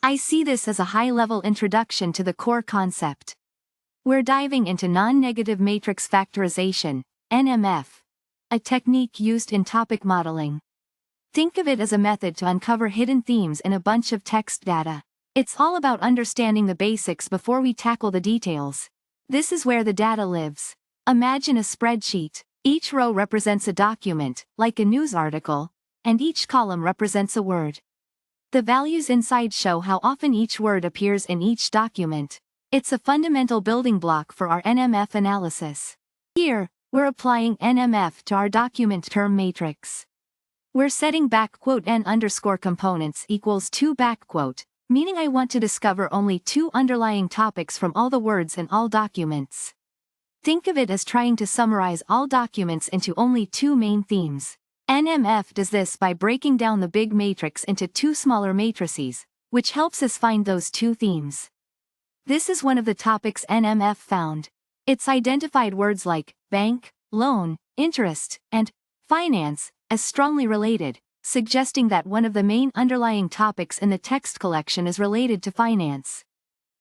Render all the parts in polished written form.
I see this as a high-level introduction to the core concept. We're diving into non-negative matrix factorization, NMF, a technique used in topic modeling. Think of it as a method to uncover hidden themes in a bunch of text data. It's all about understanding the basics before we tackle the details. This is where the data lives. Imagine a spreadsheet. Each row represents a document, like a news article, and each column represents a word. The values inside show how often each word appears in each document. It's a fundamental building block for our NMF analysis. Here, we're applying NMF to our document term matrix. We're setting n_components equals 2 meaning I want to discover only 2 underlying topics from all the words in all documents. Think of it as trying to summarize all documents into only 2 main themes. NMF does this by breaking down the big matrix into 2 smaller matrices, which helps us find those 2 themes. This is one of the topics NMF found. It's identified words like bank, loan, interest, and finance as strongly related, suggesting that one of the main underlying topics in the text collection is related to finance.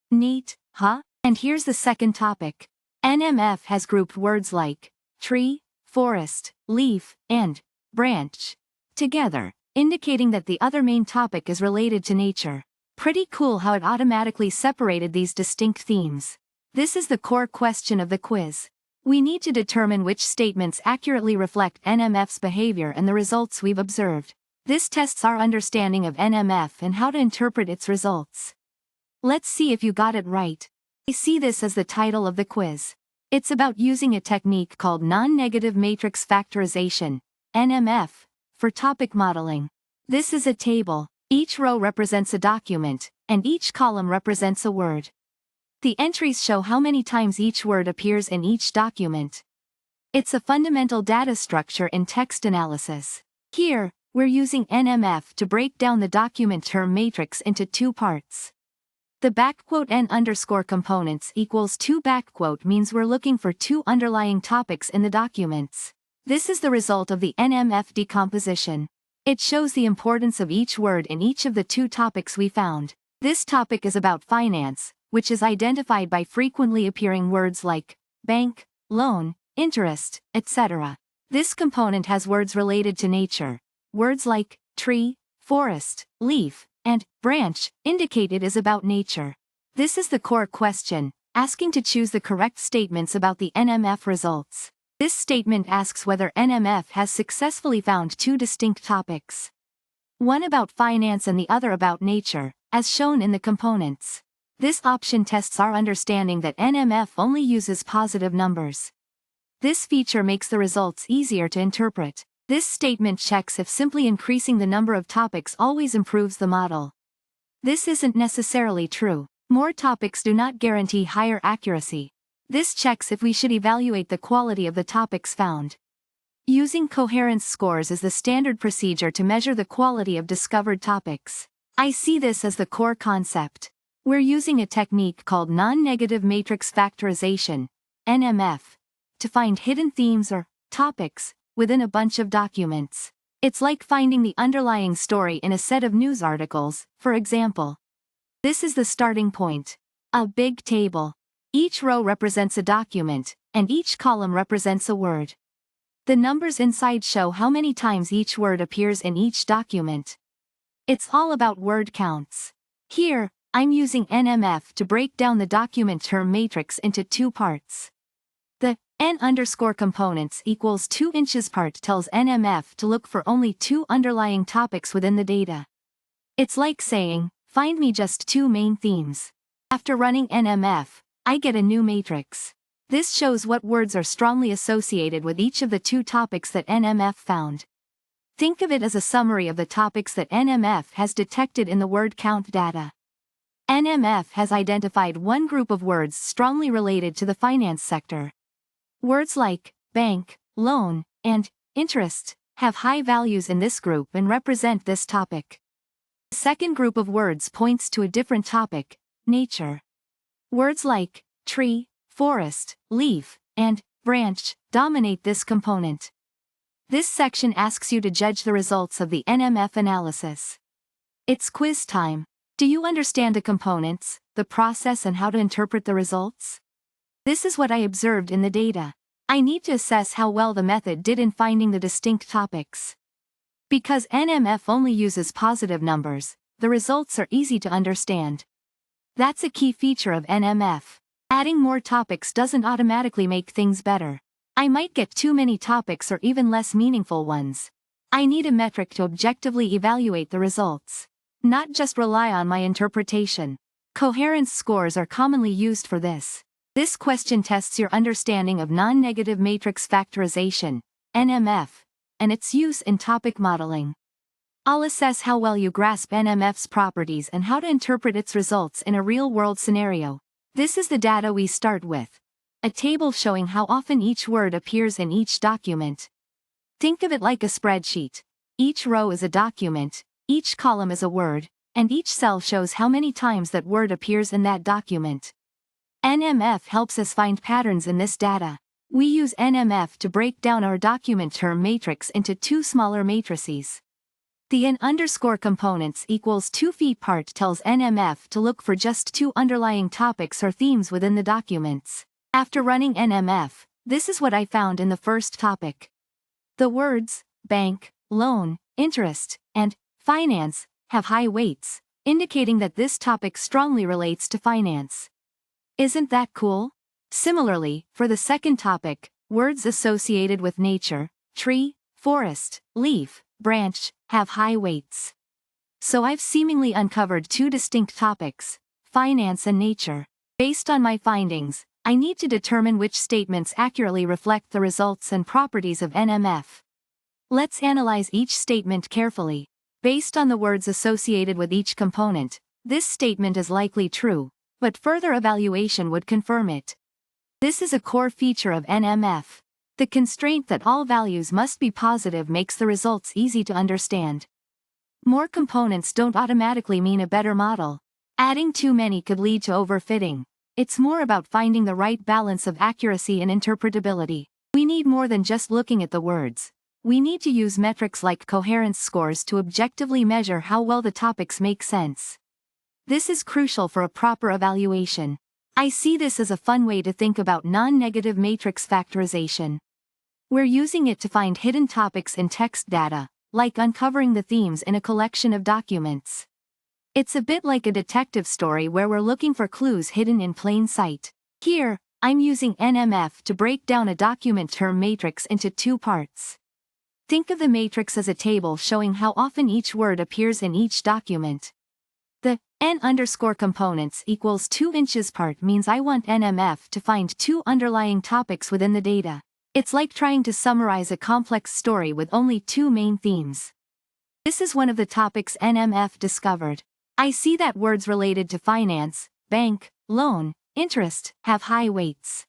Neat, huh? And here's the second topic. NMF has grouped words like tree, forest, leaf, and branch together, indicating that the other main topic is related to nature. Pretty cool how it automatically separated these distinct themes. This is the core question of the quiz. We need to determine which statements accurately reflect NMF's behavior and the results we've observed. This tests our understanding of NMF and how to interpret its results. Let's see if you got it right. I see this as the title of the quiz. It's about using a technique called non-negative matrix factorization, NMF, for topic modeling. This is a table. Each row represents a document, and each column represents a word. The entries show how many times each word appears in each document. It's a fundamental data structure in text analysis. Here, we're using NMF to break down the document term matrix into 2 parts. The n_components equals 2 means we're looking for 2 underlying topics in the documents. This is the result of the NMF decomposition. It shows the importance of each word in each of the 2 topics we found. This topic is about finance, which is identified by frequently appearing words like bank, loan, interest, etc. This component has words related to nature. Words like tree, forest, leaf, and branch indicate it is about nature. This is the core question, asking to choose the correct statements about the NMF results. This statement asks whether NMF has successfully found 2 distinct topics. One about finance and the other about nature, as shown in the components. This option tests our understanding that NMF only uses positive numbers. This feature makes the results easier to interpret. This statement checks if simply increasing the number of topics always improves the model. This isn't necessarily true. More topics do not guarantee higher accuracy. This checks if we should evaluate the quality of the topics found. Using coherence scores is the standard procedure to measure the quality of discovered topics. I see this as the core concept. We're using a technique called non-negative matrix factorization, NMF, to find hidden themes or topics within a bunch of documents. It's like finding the underlying story in a set of news articles, for example. This is the starting point. A big table. Each row represents a document, and each column represents a word. The numbers inside show how many times each word appears in each document. It's all about word counts. Here, I'm using NMF to break down the document term matrix into 2 parts. The n_components equals 2 inches part tells NMF to look for only 2 underlying topics within the data. It's like saying, find me just 2 main themes. After running NMF, I get a new matrix. This shows what words are strongly associated with each of the 2 topics that NMF found. Think of it as a summary of the topics that NMF has detected in the word count data. NMF has identified one group of words strongly related to the finance sector. Words like bank, loan, and interest have high values in this group and represent this topic. The second group of words points to a different topic, nature. Words like tree, forest, leaf, and branch dominate this component. This section asks you to judge the results of the NMF analysis. It's quiz time. Do you understand the components, the process, and how to interpret the results? This is what I observed in the data. I need to assess how well the method did in finding the distinct topics. Because NMF only uses positive numbers, the results are easy to understand. That's a key feature of NMF. Adding more topics doesn't automatically make things better. I might get too many topics or even less meaningful ones. I need a metric to objectively evaluate the results, not just rely on my interpretation. Coherence scores are commonly used for this. This question tests your understanding of non-negative matrix factorization, NMF, and its use in topic modeling. I'll assess how well you grasp NMF's properties and how to interpret its results in a real-world scenario. This is the data we start with. A table showing how often each word appears in each document. Think of it like a spreadsheet. Each row is a document, each column is a word, and each cell shows how many times that word appears in that document. NMF helps us find patterns in this data. We use NMF to break down our document term matrix into two smaller matrices. The n_ components equals 2 feet part tells NMF to look for just two underlying topics or themes within the documents. After running NMF, this is what I found in the first topic. The words, bank, loan, interest, and finance, have high weights, indicating that this topic strongly relates to finance. Isn't that cool? Similarly, for the second topic, words associated with nature, tree, forest, leaf, branch, have high weights. So I've seemingly uncovered two distinct topics, finance and nature. Based on my findings, I need to determine which statements accurately reflect the results and properties of NMF. Let's analyze each statement carefully. Based on the words associated with each component, this statement is likely true, but further evaluation would confirm it. This is a core feature of NMF. The constraint that all values must be positive makes the results easy to understand. More components don't automatically mean a better model. Adding too many could lead to overfitting. It's more about finding the right balance of accuracy and interpretability. We need more than just looking at the words. We need to use metrics like coherence scores to objectively measure how well the topics make sense. This is crucial for a proper evaluation. I see this as a fun way to think about non-negative matrix factorization. We're using it to find hidden topics in text data, like uncovering the themes in a collection of documents. It's a bit like a detective story where we're looking for clues hidden in plain sight. Here, I'm using NMF to break down a document term matrix into two parts. Think of the matrix as a table showing how often each word appears in each document. The n_ components equals 2 inches part means I want NMF to find two underlying topics within the data. It's like trying to summarize a complex story with only two main themes. This is one of the topics NMF discovered. I see that words related to finance, bank, loan, interest, have high weights.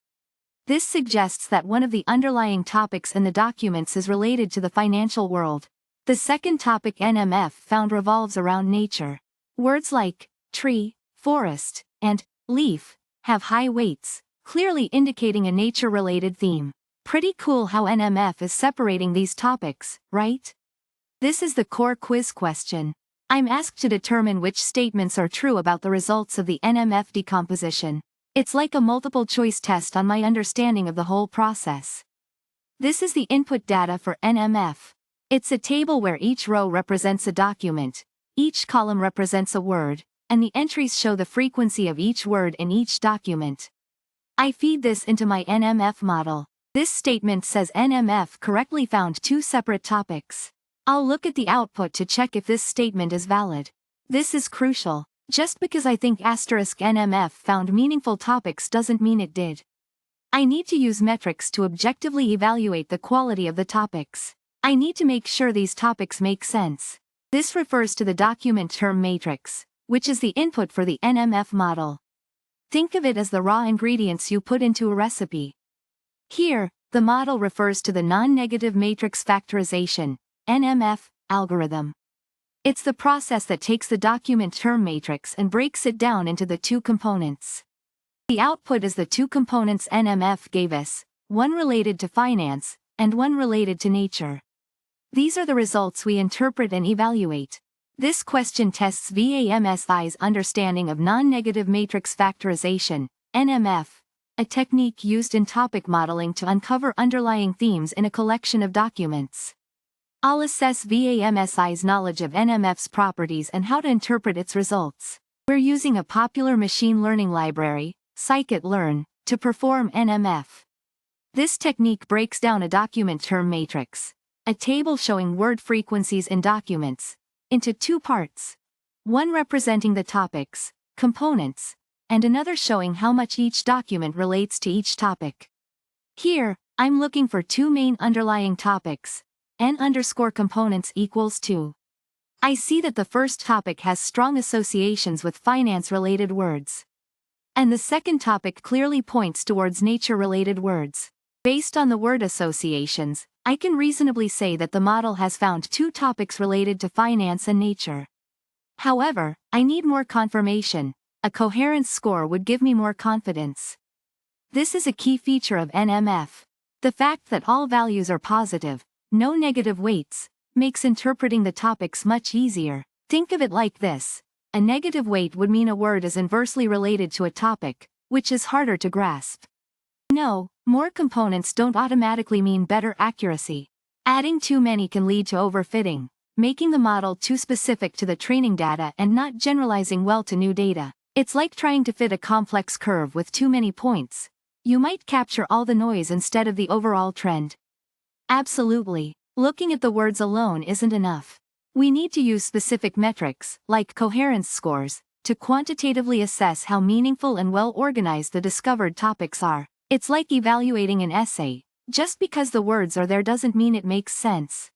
This suggests that one of the underlying topics in the documents is related to the financial world. The second topic NMF found revolves around nature. Words like tree, forest, and leaf have high weights, clearly indicating a nature-related theme. Pretty cool how NMF is separating these topics, right? This is the core quiz question. I'm asked to determine which statements are true about the results of the NMF decomposition. It's like a multiple-choice test on my understanding of the whole process. This is the input data for NMF. It's a table where each row represents a document, each column represents a word, and the entries show the frequency of each word in each document. I feed this into my NMF model. This statement says NMF correctly found two separate topics. I'll look at the output to check if this statement is valid. This is crucial. Just because I think *NMF found meaningful topics doesn't mean it did. I need to use metrics to objectively evaluate the quality of the topics. I need to make sure these topics make sense. This refers to the document term matrix, which is the input for the NMF model. Think of it as the raw ingredients you put into a recipe. Here, the model refers to the non-negative matrix factorization, NMF, algorithm. It's the process that takes the document term matrix and breaks it down into the two components. The output is the two components NMF gave us, one related to finance, and one related to nature. These are the results we interpret and evaluate. This question tests VAMSI's understanding of non-negative matrix factorization, NMF, a technique used in topic modeling to uncover underlying themes in a collection of documents. I'll assess VAMSI's knowledge of NMF's properties and how to interpret its results. We're using a popular machine learning library, Sklearn, to perform NMF. This technique breaks down a document term matrix, a table showing word frequencies in documents, into two parts. One representing the topics, components, and another showing how much each document relates to each topic. Here, I'm looking for two main underlying topics, n_components equals 2. I see that the first topic has strong associations with finance-related words. And the second topic clearly points towards nature-related words. Based on the word associations, I can reasonably say that the model has found two topics related to finance and nature. However, I need more confirmation. A coherence score would give me more confidence. This is a key feature of NMF. The fact that all values are positive, no negative weights, makes interpreting the topics much easier. Think of it like this. A negative weight would mean a word is inversely related to a topic, which is harder to grasp. No, more components don't automatically mean better accuracy. Adding too many can lead to overfitting, making the model too specific to the training data and not generalizing well to new data. It's like trying to fit a complex curve with too many points. You might capture all the noise instead of the overall trend. Absolutely. Looking at the words alone isn't enough. We need to use specific metrics, like coherence scores, to quantitatively assess how meaningful and well-organized the discovered topics are. It's like evaluating an essay. Just because the words are there doesn't mean it makes sense.